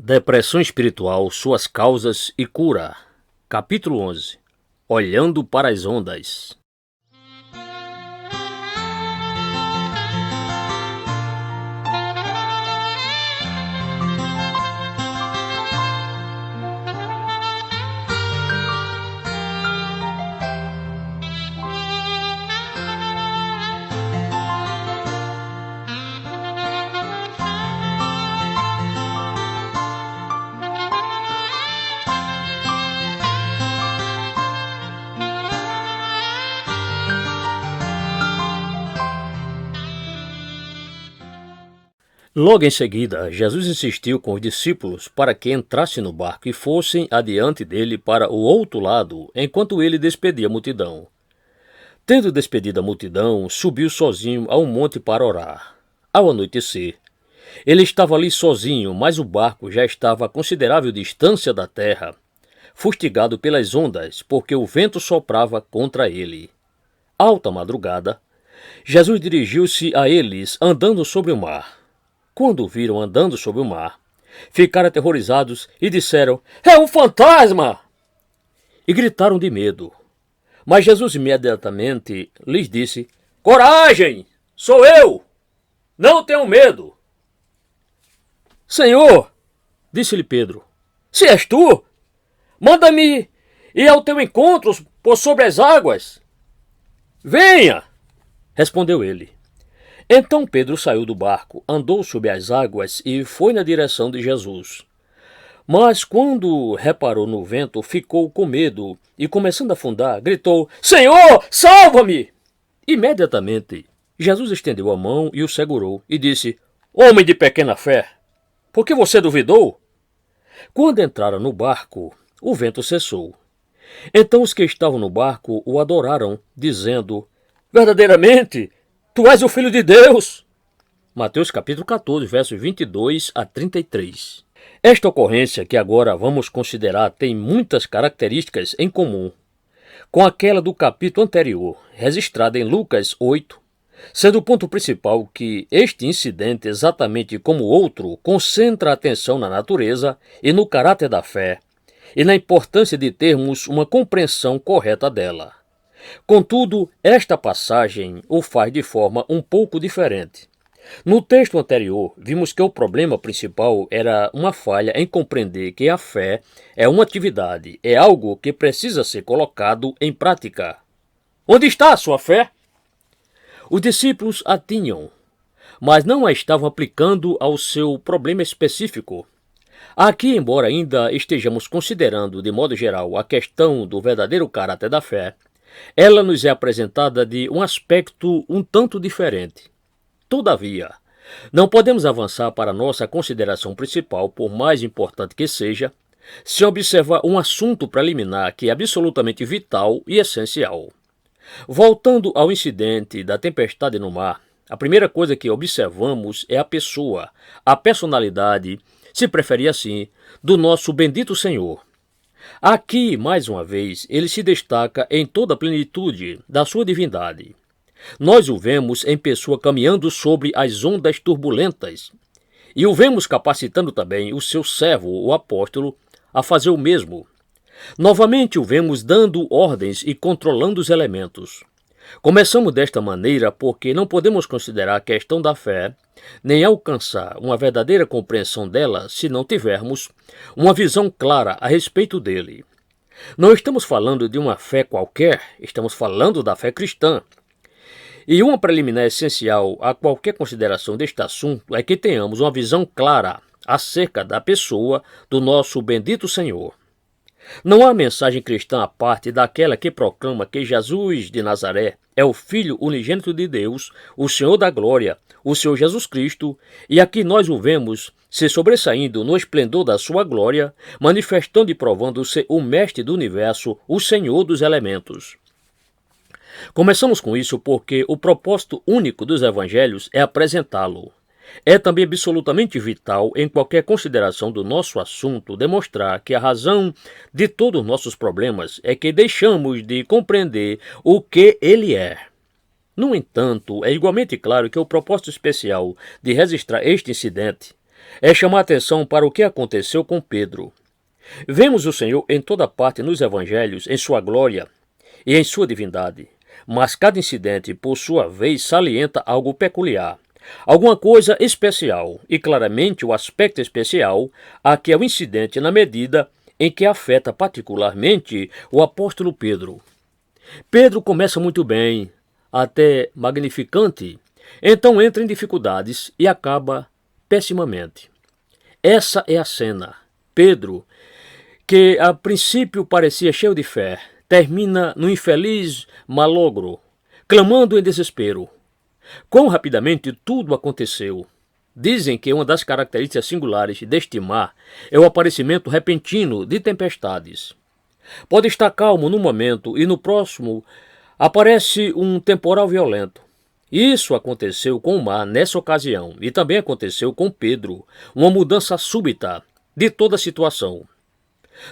Depressão espiritual, suas causas e cura. Capítulo 11. Olhando para as ondas. Logo em seguida, Jesus insistiu com os discípulos para que entrassem no barco e fossem adiante dele para o outro lado, enquanto ele despedia a multidão. Tendo despedido a multidão, subiu sozinho a um monte para orar. Ao anoitecer, ele estava ali sozinho, mas o barco já estava a considerável distância da terra, fustigado pelas ondas, porque o vento soprava contra ele. Alta madrugada, Jesus dirigiu-se a eles andando sobre o mar. Quando o viram andando sobre o mar, ficaram aterrorizados e disseram: "É um fantasma!" E gritaram de medo. Mas Jesus imediatamente lhes disse: "Coragem! Sou eu! Não tenham medo!" "Senhor," disse-lhe Pedro, "se és tu, manda-me ir ao teu encontro por sobre as águas." "Venha!" respondeu ele. Então Pedro saiu do barco, andou sobre as águas e foi na direção de Jesus. Mas quando reparou no vento, ficou com medo e, começando a afundar, gritou: "Senhor, salva-me!" Imediatamente, Jesus estendeu a mão e o segurou e disse: "Homem de pequena fé, por que você duvidou?" Quando entraram no barco, o vento cessou. Então os que estavam no barco o adoraram, dizendo: "Verdadeiramente, Tu és o Filho de Deus." Mateus capítulo 14, versos 22 a 33. Esta ocorrência que agora vamos considerar tem muitas características em comum com aquela do capítulo anterior, registrada em Lucas 8, sendo o ponto principal que este incidente, exatamente como o outro, concentra a atenção na natureza e no caráter da fé, e na importância de termos uma compreensão correta dela. Contudo, esta passagem o faz de forma um pouco diferente. No texto anterior, vimos que o problema principal era uma falha em compreender que a fé é uma atividade, é algo que precisa ser colocado em prática. Onde está a sua fé? Os discípulos a tinham, mas não a estavam aplicando ao seu problema específico. Aqui, embora ainda estejamos considerando de modo geral a questão do verdadeiro caráter da fé, ela nos é apresentada de um aspecto um tanto diferente. Todavia, não podemos avançar para nossa consideração principal, por mais importante que seja, sem observar um assunto preliminar que é absolutamente vital e essencial. Voltando ao incidente da tempestade no mar, a primeira coisa que observamos é a pessoa, a personalidade, se preferir assim, do nosso bendito Senhor. Aqui, mais uma vez, ele se destaca em toda a plenitude da sua divindade. Nós o vemos em pessoa caminhando sobre as ondas turbulentas e o vemos capacitando também o seu servo, o apóstolo, a fazer o mesmo. Novamente o vemos dando ordens e controlando os elementos. Começamos desta maneira porque não podemos considerar a questão da fé, nem alcançar uma verdadeira compreensão dela se não tivermos uma visão clara a respeito dele. Não estamos falando de uma fé qualquer, estamos falando da fé cristã. E uma preliminar essencial a qualquer consideração deste assunto é que tenhamos uma visão clara acerca da pessoa do nosso bendito Senhor. Não há mensagem cristã à parte daquela que proclama que Jesus de Nazaré é o Filho unigênito de Deus, o Senhor da glória, o Senhor Jesus Cristo, e aqui nós o vemos se sobressaindo no esplendor da sua glória, manifestando e provando ser o Mestre do universo, o Senhor dos elementos. Começamos com isso porque o propósito único dos evangelhos é apresentá-lo. É também absolutamente vital, em qualquer consideração do nosso assunto, demonstrar que a razão de todos os nossos problemas é que deixamos de compreender o que ele é. No entanto, é igualmente claro que o propósito especial de registrar este incidente é chamar atenção para o que aconteceu com Pedro. Vemos o Senhor em toda parte nos evangelhos, em sua glória e em sua divindade, mas cada incidente, por sua vez, salienta algo peculiar, alguma coisa especial, e claramente o aspecto especial aqui é o incidente na medida em que afeta particularmente o apóstolo Pedro. Pedro começa muito bem, até magnificante, então entra em dificuldades e acaba pessimamente. Essa é a cena. Pedro, que a princípio parecia cheio de fé, termina no infeliz malogro, clamando em desespero. Quão rapidamente tudo aconteceu. Dizem que uma das características singulares deste mar é o aparecimento repentino de tempestades. Pode estar calmo num momento e no próximo aparece um temporal violento. Isso aconteceu com o mar nessa ocasião e também aconteceu com Pedro, uma mudança súbita de toda a situação.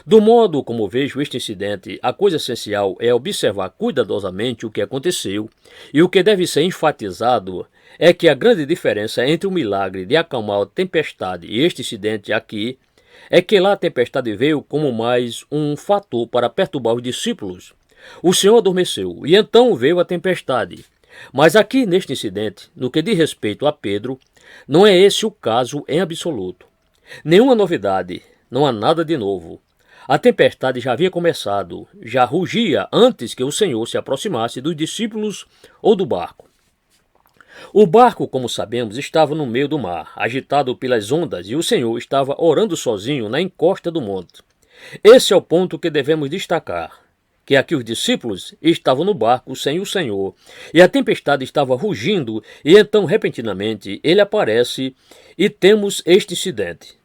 Do modo como vejo este incidente, a coisa essencial é observar cuidadosamente o que aconteceu, e o que deve ser enfatizado é que a grande diferença entre o milagre de acalmar a tempestade e este incidente aqui é que lá a tempestade veio como mais um fator para perturbar os discípulos. O Senhor adormeceu e então veio a tempestade. Mas aqui neste incidente, no que diz respeito a Pedro, não é esse o caso em absoluto. Nenhuma novidade, não há nada de novo. A tempestade já havia começado, já rugia antes que o Senhor se aproximasse dos discípulos ou do barco. O barco, como sabemos, estava no meio do mar, agitado pelas ondas, e o Senhor estava orando sozinho na encosta do monte. Esse é o ponto que devemos destacar, que aqui os discípulos estavam no barco sem o Senhor, e a tempestade estava rugindo, e então, repentinamente, ele aparece e temos este incidente.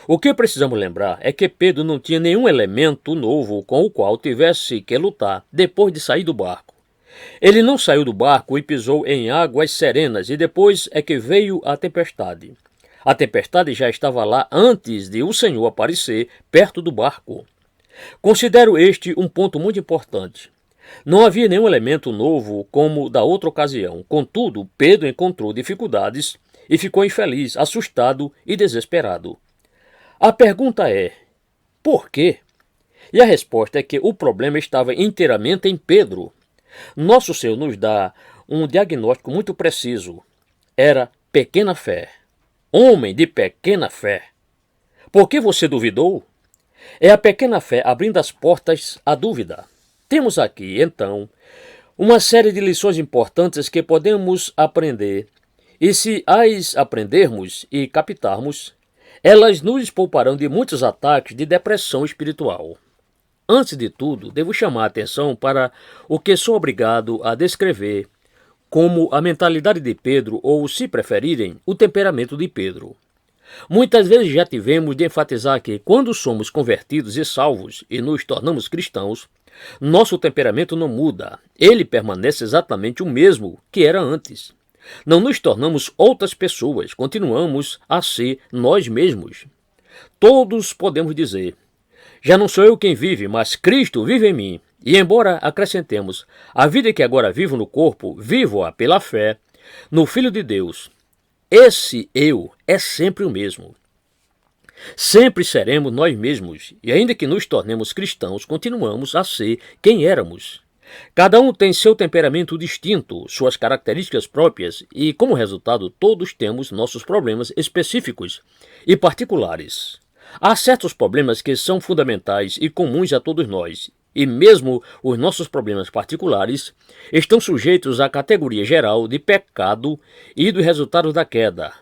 O que precisamos lembrar é que Pedro não tinha nenhum elemento novo com o qual tivesse que lutar depois de sair do barco. Ele não saiu do barco e pisou em águas serenas, e depois é que veio a tempestade. A tempestade já estava lá antes de o Senhor aparecer perto do barco. Considero este um ponto muito importante. Não havia nenhum elemento novo como da outra ocasião. Contudo, Pedro encontrou dificuldades e ficou infeliz, assustado e desesperado. A pergunta é, por quê? E a resposta é que o problema estava inteiramente em Pedro. Nosso Senhor nos dá um diagnóstico muito preciso. Era pequena fé. Homem de pequena fé. Por que você duvidou? É a pequena fé abrindo as portas à dúvida. Temos aqui, então, uma série de lições importantes que podemos aprender. E se as aprendermos e captarmos, elas nos pouparão de muitos ataques de depressão espiritual. Antes de tudo, devo chamar a atenção para o que sou obrigado a descrever como a mentalidade de Pedro, ou, se preferirem, o temperamento de Pedro. Muitas vezes já tivemos de enfatizar que, quando somos convertidos e salvos e nos tornamos cristãos, nosso temperamento não muda, ele permanece exatamente o mesmo que era antes. Não nos tornamos outras pessoas, continuamos a ser nós mesmos. Todos podemos dizer, já não sou eu quem vive, mas Cristo vive em mim. E embora acrescentemos, a vida que agora vivo no corpo, vivo-a pela fé no Filho de Deus. Esse eu é sempre o mesmo. Sempre seremos nós mesmos, e ainda que nos tornemos cristãos, continuamos a ser quem éramos. Cada um tem seu temperamento distinto, suas características próprias, e, como resultado, todos temos nossos problemas específicos e particulares. Há certos problemas que são fundamentais e comuns a todos nós, e mesmo os nossos problemas particulares estão sujeitos à categoria geral de pecado e dos resultados da queda,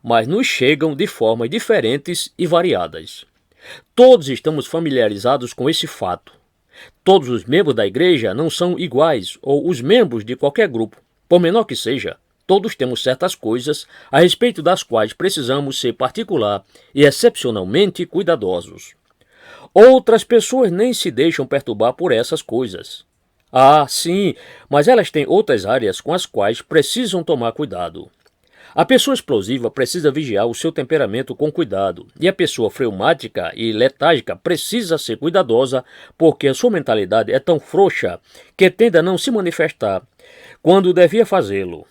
mas nos chegam de formas diferentes e variadas. Todos estamos familiarizados com esse fato. Todos os membros da igreja não são iguais, ou os membros de qualquer grupo, por menor que seja. Todos temos certas coisas a respeito das quais precisamos ser particular e excepcionalmente cuidadosos. Outras pessoas nem se deixam perturbar por essas coisas. Ah, sim, mas elas têm outras áreas com as quais precisam tomar cuidado. A pessoa explosiva precisa vigiar o seu temperamento com cuidado, e a pessoa fleumática e letárgica precisa ser cuidadosa porque a sua mentalidade é tão frouxa que tende a não se manifestar quando devia fazê-lo.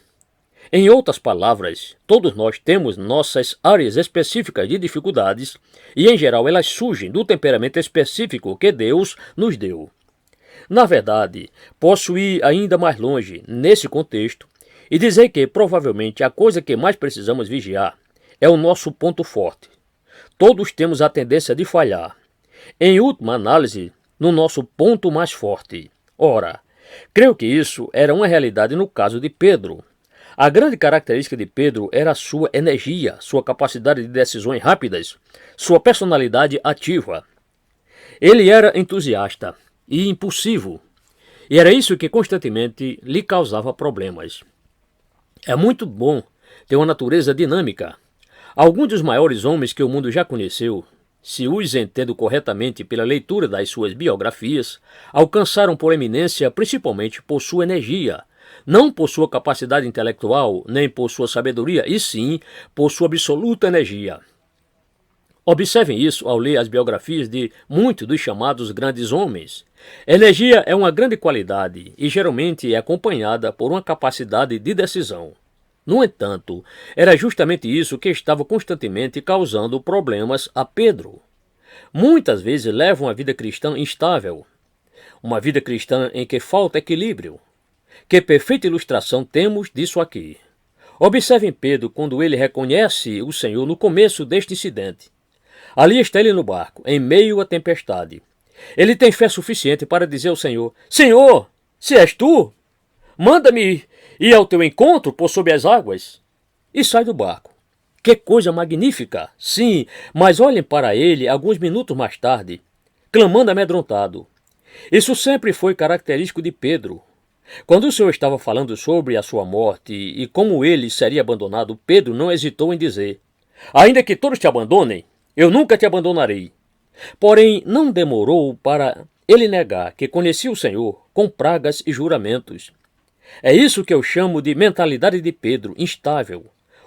Em outras palavras, todos nós temos nossas áreas específicas de dificuldades e, em geral, elas surgem do temperamento específico que Deus nos deu. Na verdade, posso ir ainda mais longe nesse contexto e dizer que, provavelmente, a coisa que mais precisamos vigiar é o nosso ponto forte. Todos temos a tendência de falhar, em última análise, no nosso ponto mais forte. Ora, creio que isso era uma realidade no caso de Pedro. A grande característica de Pedro era a sua energia, sua capacidade de decisões rápidas, sua personalidade ativa. Ele era entusiasta e impulsivo, e era isso que constantemente lhe causava problemas. É muito bom ter uma natureza dinâmica. Alguns dos maiores homens que o mundo já conheceu, se os entendo corretamente pela leitura das suas biografias, alcançaram por eminência principalmente por sua energia, não por sua capacidade intelectual, nem por sua sabedoria, e sim por sua absoluta energia. Observem isso ao ler as biografias de muitos dos chamados grandes homens. Energia é uma grande qualidade e geralmente é acompanhada por uma capacidade de decisão. No entanto, era justamente isso que estava constantemente causando problemas a Pedro. Muitas vezes leva uma vida cristã instável, uma vida cristã em que falta equilíbrio. Que perfeita ilustração temos disso aqui. Observem Pedro quando ele reconhece o Senhor no começo deste incidente. Ali está ele no barco, em meio à tempestade. Ele tem fé suficiente para dizer ao Senhor: Senhor, se és tu, manda-me ir ao teu encontro por sob as águas. E sai do barco. Que coisa magnífica! Sim, mas olhem para ele alguns minutos mais tarde, clamando amedrontado. Isso sempre foi característico de Pedro. Quando o Senhor estava falando sobre a sua morte e como ele seria abandonado, Pedro não hesitou em dizer: ainda que todos te abandonem, eu nunca te abandonarei. Porém, não demorou para ele negar que conhecia o Senhor com pragas e juramentos. É isso que eu chamo de mentalidade de Pedro, instável.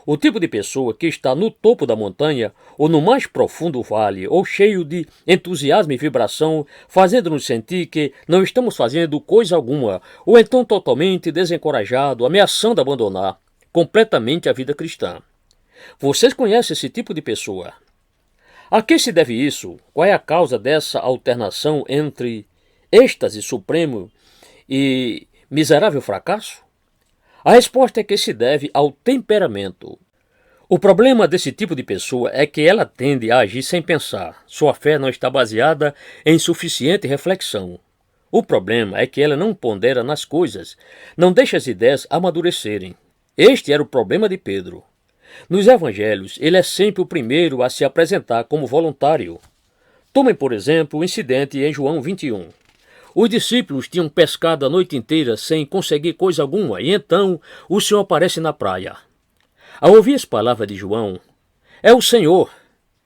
O tipo de pessoa que está no topo da montanha ou no mais profundo vale, ou cheio de entusiasmo e vibração, fazendo-nos sentir que não estamos fazendo coisa alguma, ou então totalmente desencorajado, ameaçando abandonar completamente a vida cristã. Vocês conhecem esse tipo de pessoa? A que se deve isso? Qual é a causa dessa alternação entre êxtase supremo e miserável fracasso? A resposta é que se deve ao temperamento. O problema desse tipo de pessoa é que ela tende a agir sem pensar. Sua fé não está baseada em suficiente reflexão. O problema é que ela não pondera nas coisas, não deixa as ideias amadurecerem. Este era o problema de Pedro. Nos evangelhos, ele é sempre o primeiro a se apresentar como voluntário. Tomem, por exemplo, o incidente em João 21. Os discípulos tinham pescado a noite inteira sem conseguir coisa alguma, e então o Senhor aparece na praia. Ao ouvir as palavras de João, é o Senhor.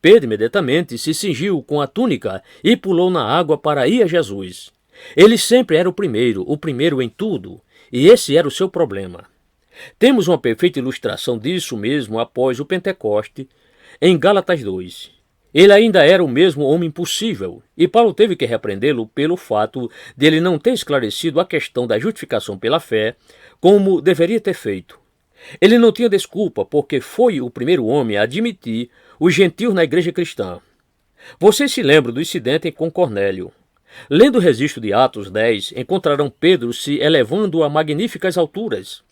Pedro imediatamente se cingiu com a túnica e pulou na água para ir a Jesus. Ele sempre era o primeiro em tudo, e esse era o seu problema. Temos uma perfeita ilustração disso mesmo após o Pentecoste, em Gálatas 2. Ele ainda era o mesmo homem impossível, e Paulo teve que repreendê-lo pelo fato de ele não ter esclarecido a questão da justificação pela fé como deveria ter feito. Ele não tinha desculpa, porque foi o primeiro homem a admitir os gentios na igreja cristã. Vocês se lembram do incidente com Cornélio. Lendo o registro de Atos 10, encontrarão Pedro se elevando a magníficas alturas.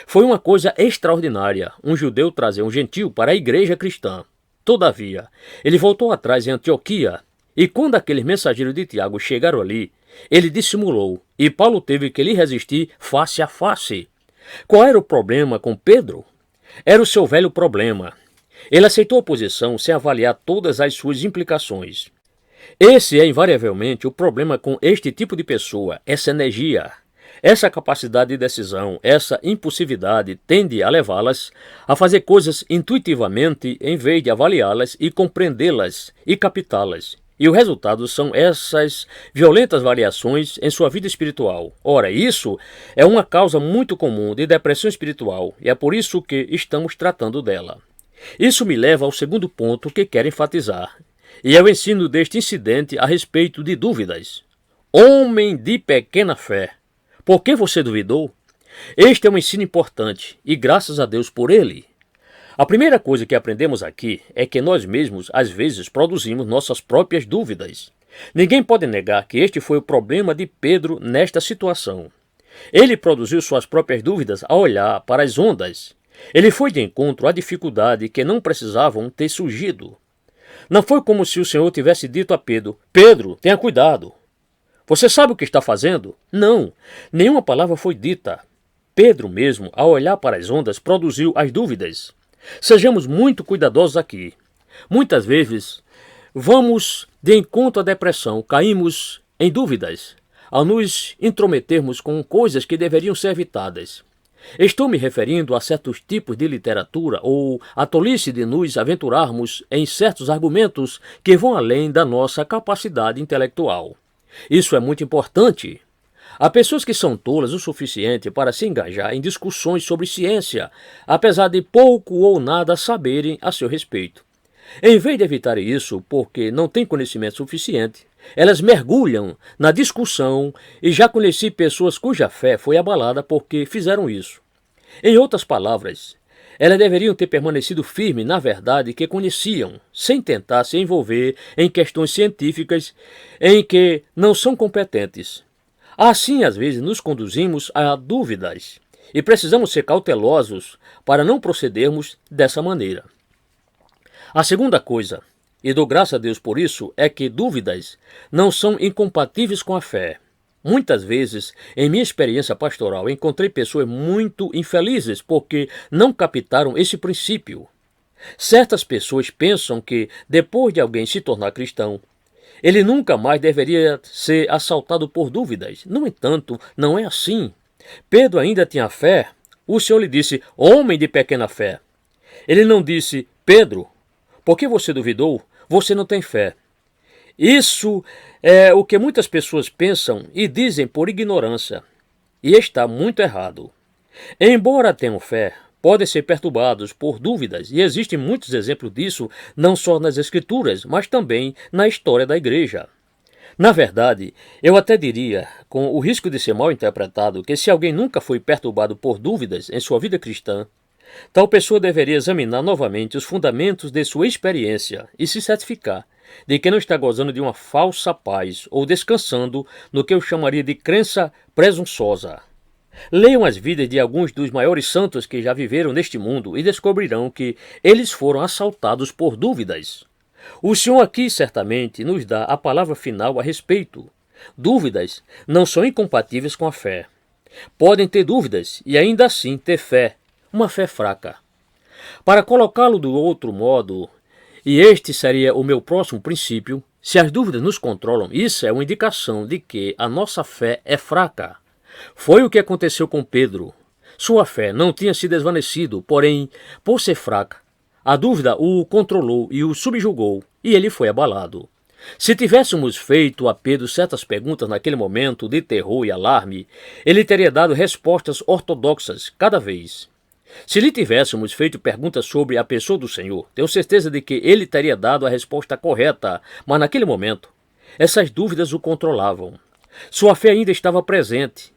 Foi uma coisa extraordinária, um judeu trazer um gentio para a igreja cristã. Todavia, ele voltou atrás em Antioquia, e quando aqueles mensageiros de Tiago chegaram ali, ele dissimulou, e Paulo teve que lhe resistir face a face. Qual era o problema com Pedro? Era o seu velho problema. Ele aceitou a posição sem avaliar todas as suas implicações. Esse é invariavelmente o problema com este tipo de pessoa, essa energia. Essa capacidade de decisão, essa impulsividade tende a levá-las a fazer coisas intuitivamente em vez de avaliá-las e compreendê-las e captá-las. E o resultado são essas violentas variações em sua vida espiritual. Ora, isso é uma causa muito comum de depressão espiritual e é por isso que estamos tratando dela. Isso me leva ao segundo ponto que quero enfatizar, e é o ensino deste incidente a respeito de dúvidas. Homem de pequena fé. Por que você duvidou? Este é um ensino importante e graças a Deus por ele. A primeira coisa que aprendemos aqui é que nós mesmos, às vezes, produzimos nossas próprias dúvidas. Ninguém pode negar que este foi o problema de Pedro nesta situação. Ele produziu suas próprias dúvidas ao olhar para as ondas. Ele foi de encontro à dificuldade que não precisavam ter surgido. Não foi como se o Senhor tivesse dito a Pedro: Pedro, tenha cuidado. Você sabe o que está fazendo? Não, nenhuma palavra foi dita. Pedro mesmo, ao olhar para as ondas, produziu as dúvidas. Sejamos muito cuidadosos aqui. Muitas vezes, vamos de encontro à depressão, caímos em dúvidas, ao nos intrometermos com coisas que deveriam ser evitadas. Estou me referindo a certos tipos de literatura ou a tolice de nos aventurarmos em certos argumentos que vão além da nossa capacidade intelectual. Isso é muito importante. Há pessoas que são tolas o suficiente para se engajar em discussões sobre ciência, apesar de pouco ou nada saberem a seu respeito. Em vez de evitar isso porque não têm conhecimento suficiente, elas mergulham na discussão e já conheci pessoas cuja fé foi abalada porque fizeram isso. Em outras palavras, elas deveriam ter permanecido firmes na verdade que conheciam, sem tentar se envolver em questões científicas em que não são competentes. Assim, às vezes, nos conduzimos a dúvidas e precisamos ser cautelosos para não procedermos dessa maneira. A segunda coisa, e dou graças a Deus por isso, é que dúvidas não são incompatíveis com a fé. Muitas vezes, em minha experiência pastoral, encontrei pessoas muito infelizes porque não captaram esse princípio. Certas pessoas pensam que, depois de alguém se tornar cristão, ele nunca mais deveria ser assaltado por dúvidas. No entanto, não é assim. Pedro ainda tinha fé. O Senhor lhe disse: homem de pequena fé. Ele não disse: Pedro, por que você duvidou? Você não tem fé. Isso é o que muitas pessoas pensam e dizem por ignorância. E está muito errado. Embora tenham fé, podem ser perturbados por dúvidas, e existem muitos exemplos disso, não só nas Escrituras, mas também na história da igreja. Na verdade, eu até diria, com o risco de ser mal interpretado, que se alguém nunca foi perturbado por dúvidas em sua vida cristã, tal pessoa deveria examinar novamente os fundamentos de sua experiência e se certificar de que não está gozando de uma falsa paz ou descansando no que eu chamaria de crença presunçosa. Leiam as vidas de alguns dos maiores santos que já viveram neste mundo e descobrirão que eles foram assaltados por dúvidas. O Senhor aqui certamente nos dá a palavra final a respeito. Dúvidas não são incompatíveis com a fé. Podem ter dúvidas e ainda assim ter fé, uma fé fraca. Para colocá-lo do outro modo, e este seria o meu próximo princípio, se as dúvidas nos controlam, isso é uma indicação de que a nossa fé é fraca. Foi o que aconteceu com Pedro. Sua fé não tinha se desvanecido, porém, por ser fraca, a dúvida o controlou e o subjugou, e ele foi abalado. Se tivéssemos feito a Pedro certas perguntas naquele momento de terror e alarme, ele teria dado respostas ortodoxas cada vez. Se lhe tivéssemos feito perguntas sobre a pessoa do Senhor, tenho certeza de que ele teria dado a resposta correta, mas naquele momento, essas dúvidas o controlavam. Sua fé ainda estava presente.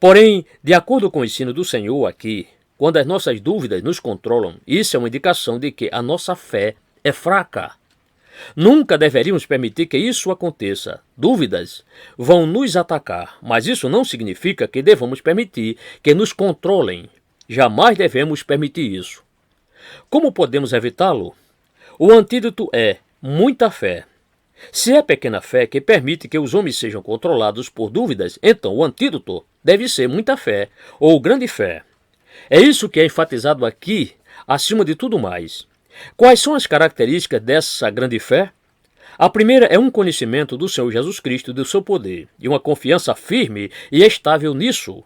Porém, de acordo com o ensino do Senhor aqui, quando as nossas dúvidas nos controlam, isso é uma indicação de que a nossa fé é fraca. Nunca deveríamos permitir que isso aconteça. Dúvidas vão nos atacar, mas isso não significa que devamos permitir que nos controlem. Jamais devemos permitir isso. Como podemos evitá-lo? O antídoto é muita fé. Se é pequena fé que permite que os homens sejam controlados por dúvidas, então o antídoto deve ser muita fé ou grande fé. É isso que é enfatizado aqui, acima de tudo mais. Quais são as características dessa grande fé? A primeira é um conhecimento do Senhor Jesus Cristo e do seu poder, e uma confiança firme e estável nisso.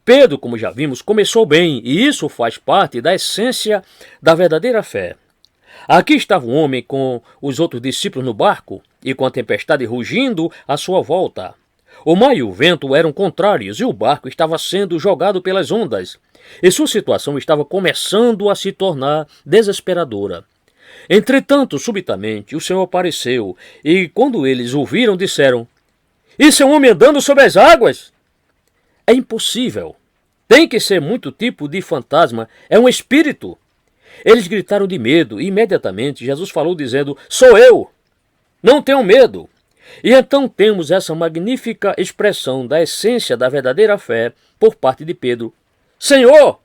Pedro, como já vimos, começou bem, e isso faz parte da essência da verdadeira fé. Aqui estava um homem com os outros discípulos no barco, e com a tempestade rugindo à sua volta. O mar e o vento eram contrários, e o barco estava sendo jogado pelas ondas, e sua situação estava começando a se tornar desesperadora. Entretanto, subitamente, o Senhor apareceu, e quando eles o viram, disseram: "Isso é um homem andando sobre as águas?" É impossível. Tem que ser muito tipo de fantasma, é um espírito. Eles gritaram de medo e imediatamente Jesus falou dizendo, sou eu, não tenham medo. E então temos essa magnífica expressão da essência da verdadeira fé por parte de Pedro. Senhor,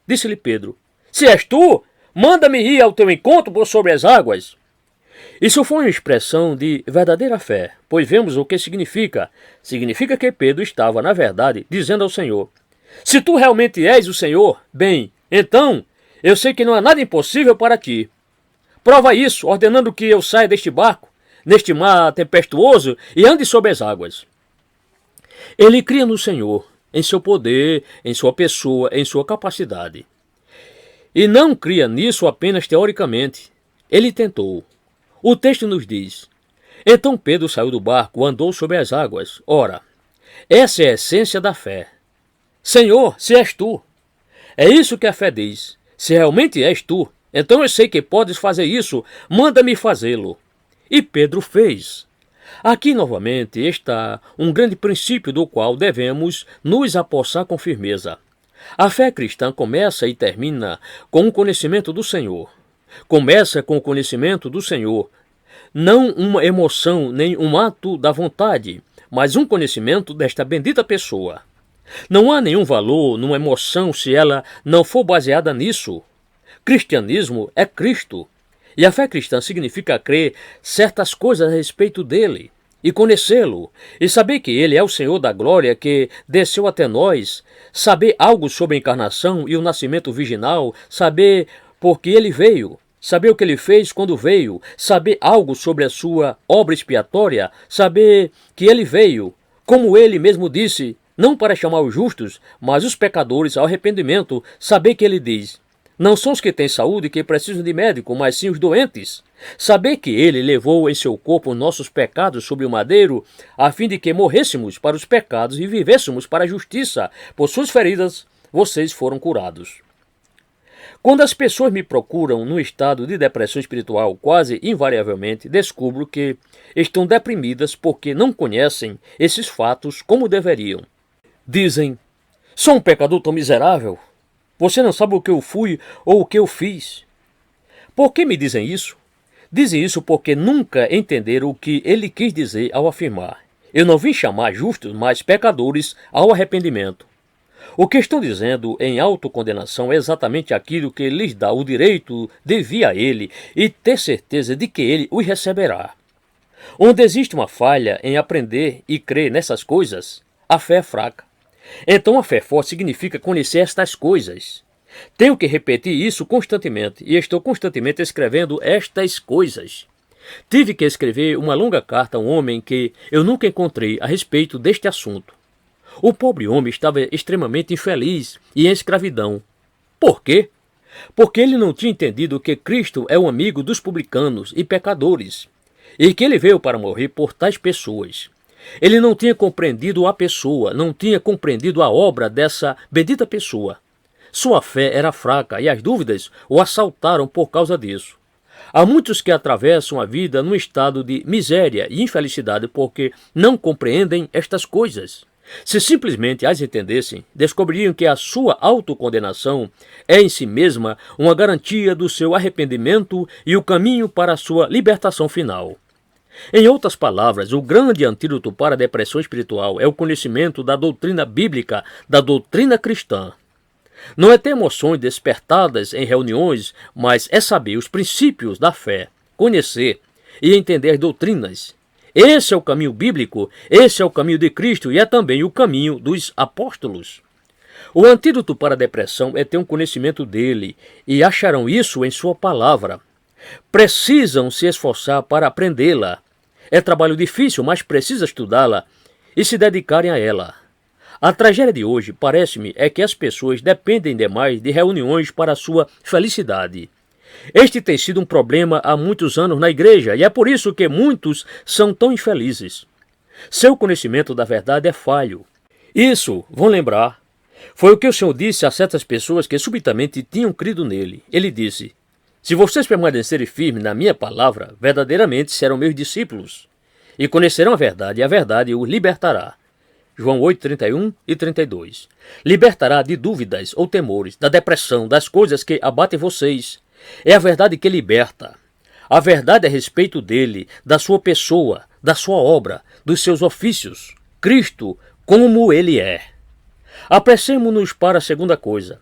disse-lhe Pedro, se és tu, manda-me ir ao teu encontro por sobre as águas. Isso foi uma expressão de verdadeira fé, pois vemos o que significa. Significa que Pedro estava, na verdade, dizendo ao Senhor, se tu realmente és o Senhor, bem, então eu sei que não há nada impossível para ti. Prova isso, ordenando que eu saia deste barco, neste mar tempestuoso, e ande sobre as águas. Ele cria no Senhor, em seu poder, em sua pessoa, em sua capacidade. E não cria nisso apenas teoricamente. Ele tentou. O texto nos diz, então Pedro saiu do barco, andou sobre as águas. Ora, essa é a essência da fé. Senhor, se és tu. É isso que a fé diz. Se realmente és tu, então eu sei que podes fazer isso, manda-me fazê-lo. E Pedro fez. Aqui novamente está um grande princípio do qual devemos nos apossar com firmeza. A fé cristã começa e termina com o conhecimento do Senhor. Começa com o conhecimento do Senhor. Não uma emoção nem um ato da vontade, mas um conhecimento desta bendita pessoa. Não há nenhum valor numa emoção se ela não for baseada nisso. Cristianismo é Cristo. E a fé cristã significa crer certas coisas a respeito dele, e conhecê-lo, e saber que ele é o Senhor da glória que desceu até nós, saber algo sobre a encarnação e o nascimento virginal, saber por que ele veio, saber o que ele fez quando veio, saber algo sobre a sua obra expiatória, saber que ele veio, como ele mesmo disse, não para chamar os justos, mas os pecadores ao arrependimento, saber que ele diz, não são os que têm saúde que precisam de médico, mas sim os doentes. Saber que ele levou em seu corpo nossos pecados sobre o madeiro, a fim de que morrêssemos para os pecados e vivêssemos para a justiça. Por suas feridas, vocês foram curados. Quando as pessoas me procuram num estado de depressão espiritual, quase invariavelmente descubro que estão deprimidas porque não conhecem esses fatos como deveriam. Dizem, sou um pecador tão miserável. Você não sabe o que eu fui ou o que eu fiz. Por que me dizem isso? Dizem isso porque nunca entenderam o que ele quis dizer ao afirmar. Eu não vim chamar justos, mas pecadores ao arrependimento. O que estão dizendo em autocondenação é exatamente aquilo que lhes dá o direito de vir a ele e ter certeza de que ele os receberá. Onde existe uma falha em aprender e crer nessas coisas, a fé é fraca. Então a fé forte significa conhecer estas coisas. Tenho que repetir isso constantemente e estou constantemente escrevendo estas coisas. Tive que escrever uma longa carta a um homem que eu nunca encontrei a respeito deste assunto. O pobre homem estava extremamente infeliz e em escravidão. Por quê? Porque ele não tinha entendido que Cristo é o amigo dos publicanos e pecadores e que ele veio para morrer por tais pessoas. Ele não tinha compreendido a pessoa, não tinha compreendido a obra dessa bendita pessoa. Sua fé era fraca e as dúvidas o assaltaram por causa disso. Há muitos que atravessam a vida num estado de miséria e infelicidade porque não compreendem estas coisas. Se simplesmente as entendessem, descobririam que a sua autocondenação é em si mesma uma garantia do seu arrependimento e o caminho para a sua libertação final. Em outras palavras, o grande antídoto para a depressão espiritual é o conhecimento da doutrina bíblica, da doutrina cristã. Não é ter emoções despertadas em reuniões, mas é saber os princípios da fé, conhecer e entender as doutrinas. Esse é o caminho bíblico, esse é o caminho de Cristo e é também o caminho dos apóstolos. O antídoto para a depressão é ter um conhecimento dele, e acharão isso em sua palavra. Precisam se esforçar para aprendê-la. É trabalho difícil, mas precisa estudá-la e se dedicarem a ela. A tragédia de hoje, parece-me, é que as pessoas dependem demais de reuniões para a sua felicidade. Este tem sido um problema há muitos anos na igreja e é por isso que muitos são tão infelizes. Seu conhecimento da verdade é falho. Isso, vão lembrar, foi o que o Senhor disse a certas pessoas que subitamente tinham crido nele. Ele disse, se vocês permanecerem firmes na minha palavra, verdadeiramente serão meus discípulos, e conhecerão a verdade os libertará. João 8, 31 e 32. Libertará de dúvidas ou temores, da depressão, das coisas que abatem vocês. É a verdade que liberta. A verdade a respeito dele, da sua pessoa, da sua obra, dos seus ofícios. Cristo, como ele é. Apressemo-nos para a segunda coisa.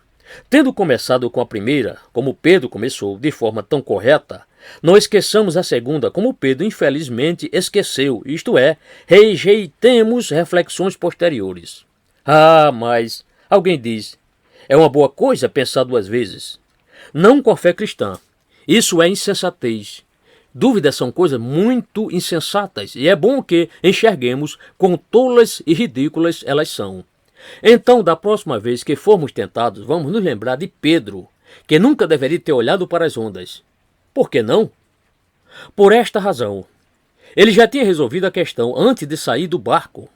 Tendo começado com a primeira, como Pedro começou, de forma tão correta, não esqueçamos a segunda, como Pedro infelizmente esqueceu, isto é, rejeitemos reflexões posteriores. Ah, mas, alguém diz, é uma boa coisa pensar duas vezes. Não com a fé cristã. Isso é insensatez. Dúvidas são coisas muito insensatas e é bom que enxerguemos quão tolas e ridículas elas são. Então, da próxima vez que formos tentados, vamos nos lembrar de Pedro, que nunca deveria ter olhado para as ondas. Por que não? Por esta razão. Ele já tinha resolvido a questão antes de sair do barco.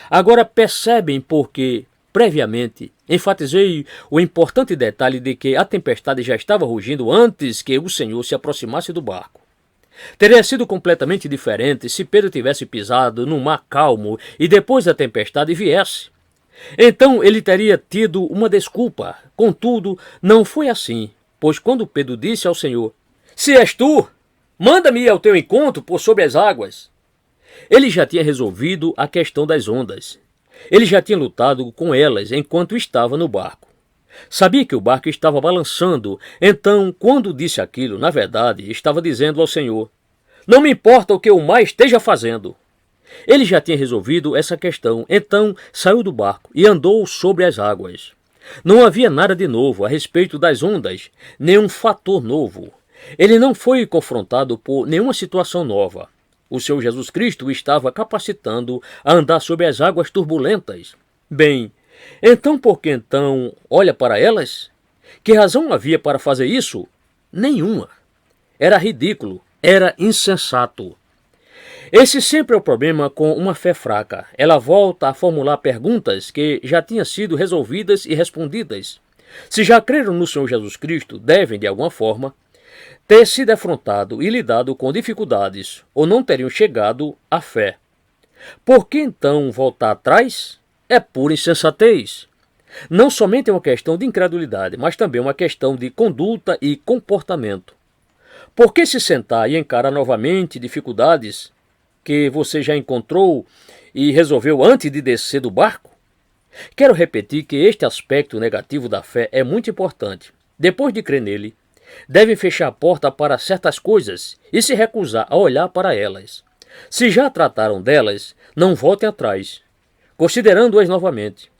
Agora percebem por que, previamente, enfatizei o importante detalhe de que a tempestade já estava rugindo antes que o Senhor se aproximasse do barco. Teria sido completamente diferente se Pedro tivesse pisado num mar calmo e depois da tempestade viesse. Então ele teria tido uma desculpa. Contudo, não foi assim, pois quando Pedro disse ao Senhor, "Se és tu, manda-me ir ao teu encontro por sobre as águas", ele já tinha resolvido a questão das ondas. Ele já tinha lutado com elas enquanto estava no barco. Sabia que o barco estava balançando, então, quando disse aquilo, na verdade, estava dizendo ao Senhor, "Não me importa o que o mar esteja fazendo." Ele já tinha resolvido essa questão, então saiu do barco e andou sobre as águas. Não havia nada de novo a respeito das ondas, nenhum fator novo. Ele não foi confrontado por nenhuma situação nova. O Senhor Jesus Cristo o estava capacitando a andar sobre as águas turbulentas. Bem, então por que então olha para elas? Que razão havia para fazer isso? Nenhuma. Era ridículo, era insensato. Esse sempre é o problema com uma fé fraca. Ela volta a formular perguntas que já tinham sido resolvidas e respondidas. Se já creram no Senhor Jesus Cristo, devem, de alguma forma, ter se defrontado e lidado com dificuldades, ou não teriam chegado à fé. Por que então voltar atrás? É pura insensatez. Não somente é uma questão de incredulidade, mas também uma questão de conduta e comportamento. Por que se sentar e encarar novamente dificuldades que você já encontrou e resolveu antes de descer do barco? Quero repetir que este aspecto negativo da fé é muito importante. Depois de crer nele, devem fechar a porta para certas coisas e se recusar a olhar para elas. Se já trataram delas, não voltem atrás, considerando-as novamente.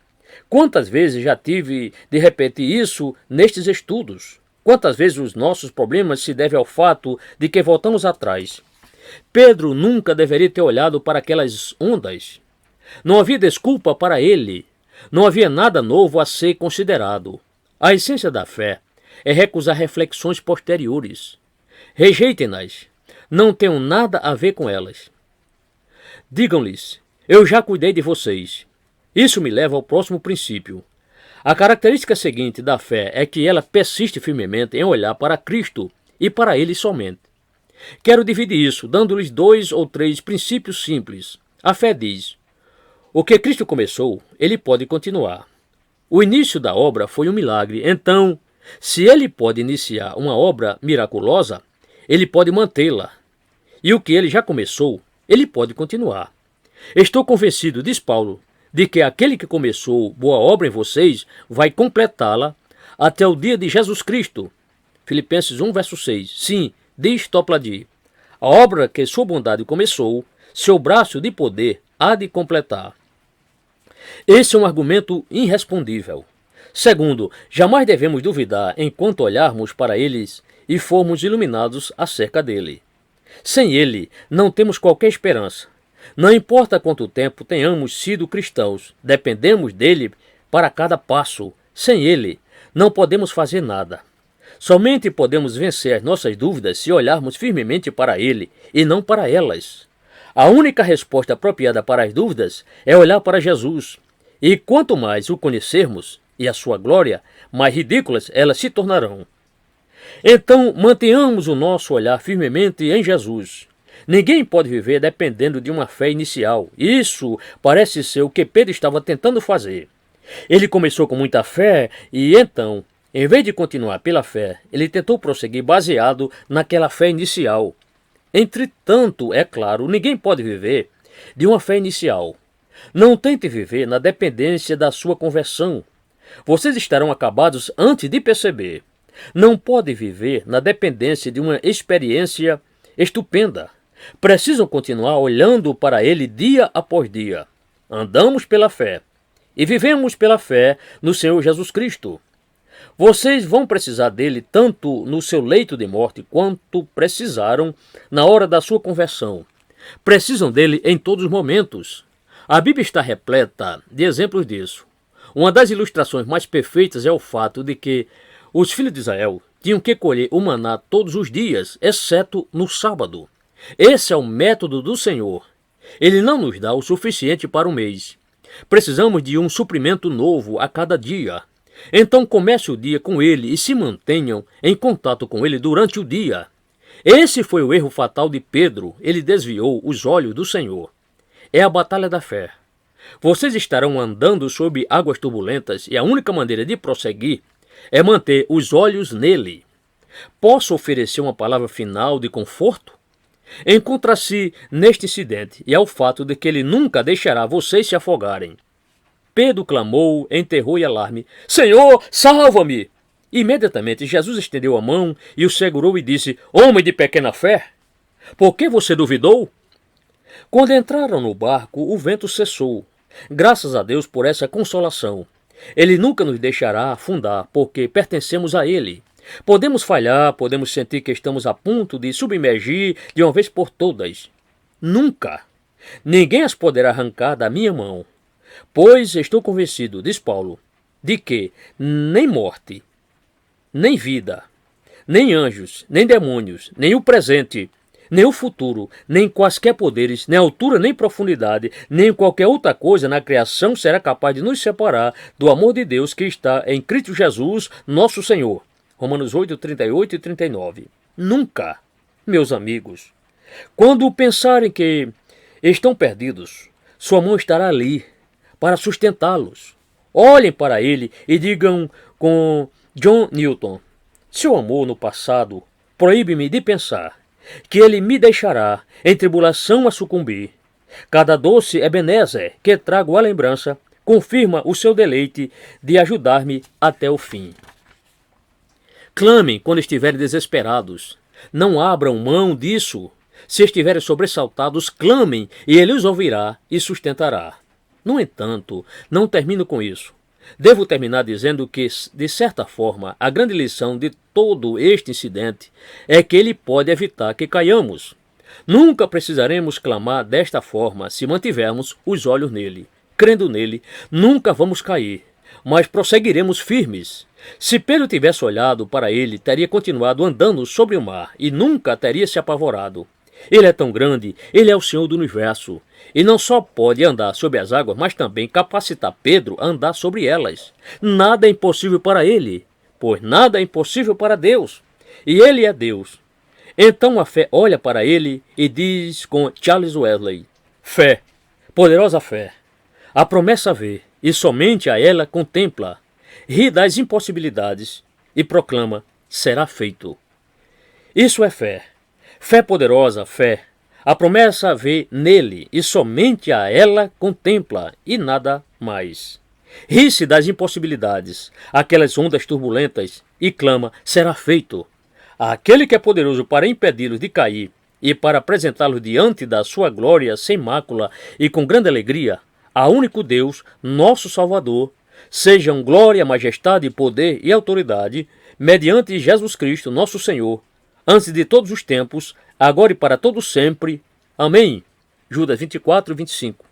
Quantas vezes já tive de repetir isso nestes estudos? Quantas vezes os nossos problemas se devem ao fato de que voltamos atrás? Pedro nunca deveria ter olhado para aquelas ondas. Não havia desculpa para ele. Não havia nada novo a ser considerado. A essência da fé é recusar reflexões posteriores. Rejeitem-nas. Não tenham nada a ver com elas. Digam-lhes, eu já cuidei de vocês. Isso me leva ao próximo princípio. A característica seguinte da fé é que ela persiste firmemente em olhar para Cristo e para Ele somente. Quero dividir isso, dando-lhes 2 ou 3 princípios simples. A fé diz, o que Cristo começou, Ele pode continuar. O início da obra foi um milagre, então, se Ele pode iniciar uma obra miraculosa, Ele pode mantê-la. E o que Ele já começou, Ele pode continuar. Estou convencido, diz Paulo, de que aquele que começou boa obra em vocês vai completá-la até o dia de Jesus Cristo. Filipenses 1, verso 6. Sim, diz Toplady, a obra que sua bondade começou, seu braço de poder há de completar. Esse é um argumento irrespondível. Segundo, jamais devemos duvidar enquanto olharmos para eles e formos iluminados acerca dele. Sem ele, não temos qualquer esperança. Não importa quanto tempo tenhamos sido cristãos, dependemos dele para cada passo. Sem ele, não podemos fazer nada. Somente podemos vencer as nossas dúvidas se olharmos firmemente para ele e não para elas. A única resposta apropriada para as dúvidas é olhar para Jesus. E quanto mais o conhecermos e a sua glória, mais ridículas elas se tornarão. Então, mantenhamos o nosso olhar firmemente em Jesus. Ninguém pode viver dependendo de uma fé inicial. Isso parece ser o que Pedro estava tentando fazer. Ele começou com muita fé e então, em vez de continuar pela fé, ele tentou prosseguir baseado naquela fé inicial. Entretanto, é claro, ninguém pode viver de uma fé inicial. Não tente viver na dependência da sua conversão. Vocês estarão acabados antes de perceber. Não pode viver na dependência de uma experiência estupenda. Precisam continuar olhando para ele dia após dia. Andamos pela fé e vivemos pela fé no Senhor Jesus Cristo. Vocês vão precisar dele tanto no seu leito de morte quanto precisaram na hora da sua conversão. Precisam dele em todos os momentos. A Bíblia está repleta de exemplos disso. Uma das ilustrações mais perfeitas é o fato de que os filhos de Israel tinham que colher o maná todos os dias, exceto no sábado. Esse é o método do Senhor. Ele não nos dá o suficiente para um mês. Precisamos de um suprimento novo a cada dia. Então comece o dia com ele e se mantenham em contato com ele durante o dia. Esse foi o erro fatal de Pedro. Ele desviou os olhos do Senhor. É a batalha da fé. Vocês estarão andando sobre águas turbulentas e a única maneira de prosseguir é manter os olhos nele. Posso oferecer uma palavra final de conforto? Encontra-se neste incidente e é o fato de que ele nunca deixará vocês se afogarem. Pedro clamou em terror e alarme: Senhor, salva-me! Imediatamente Jesus estendeu a mão e o segurou e disse: Homem de pequena fé, por que você duvidou? Quando entraram no barco, o vento cessou. Graças a Deus por essa consolação. Ele nunca nos deixará afundar, porque pertencemos a ele. Podemos falhar, podemos sentir que estamos a ponto de submergir de uma vez por todas. Nunca. Ninguém as poderá arrancar da minha mão. Pois estou convencido, diz Paulo, de que nem morte, nem vida, nem anjos, nem demônios, nem o presente, nem o futuro, nem quaisquer poderes, nem altura, nem profundidade, nem qualquer outra coisa na criação será capaz de nos separar do amor de Deus que está em Cristo Jesus, nosso Senhor. Romanos 8, 38 e 39. Nunca, meus amigos, quando pensarem que estão perdidos, sua mão estará ali para sustentá-los. Olhem para ele e digam com John Newton: seu amor no passado proíbe-me de pensar que ele me deixará em tribulação a sucumbir. Cada doce Ebenezer que trago à lembrança confirma o seu deleite de ajudar-me até o fim. Clamem quando estiverem desesperados. Não abram mão disso. Se estiverem sobressaltados, clamem e ele os ouvirá e sustentará. No entanto, não termino com isso. Devo terminar dizendo que, de certa forma, a grande lição de todo este incidente é que ele pode evitar que caiamos. Nunca precisaremos clamar desta forma se mantivermos os olhos nele. Crendo nele, nunca vamos cair, mas prosseguiremos firmes. Se Pedro tivesse olhado para ele, teria continuado andando sobre o mar e nunca teria se apavorado. Ele é tão grande, ele é o Senhor do universo. E não só pode andar sobre as águas, mas também capacitar Pedro a andar sobre elas. Nada é impossível para ele, pois nada é impossível para Deus. E ele é Deus. Então a fé olha para ele e diz com Charles Wesley: fé, poderosa fé. A promessa vê e somente a ela contempla. Ri das impossibilidades e proclama: será feito. Isso é fé. Fé poderosa, fé. A promessa vê nele e somente a ela contempla e nada mais. Ri-se das impossibilidades, aquelas ondas turbulentas, e clama: será feito. Aquele que é poderoso para impedi-los de cair e para apresentá-los diante da sua glória sem mácula e com grande alegria, a único Deus, nosso Salvador, sejam glória, majestade, poder e autoridade, mediante Jesus Cristo, nosso Senhor, antes de todos os tempos, agora e para todo sempre. Amém. Judas 24, 25.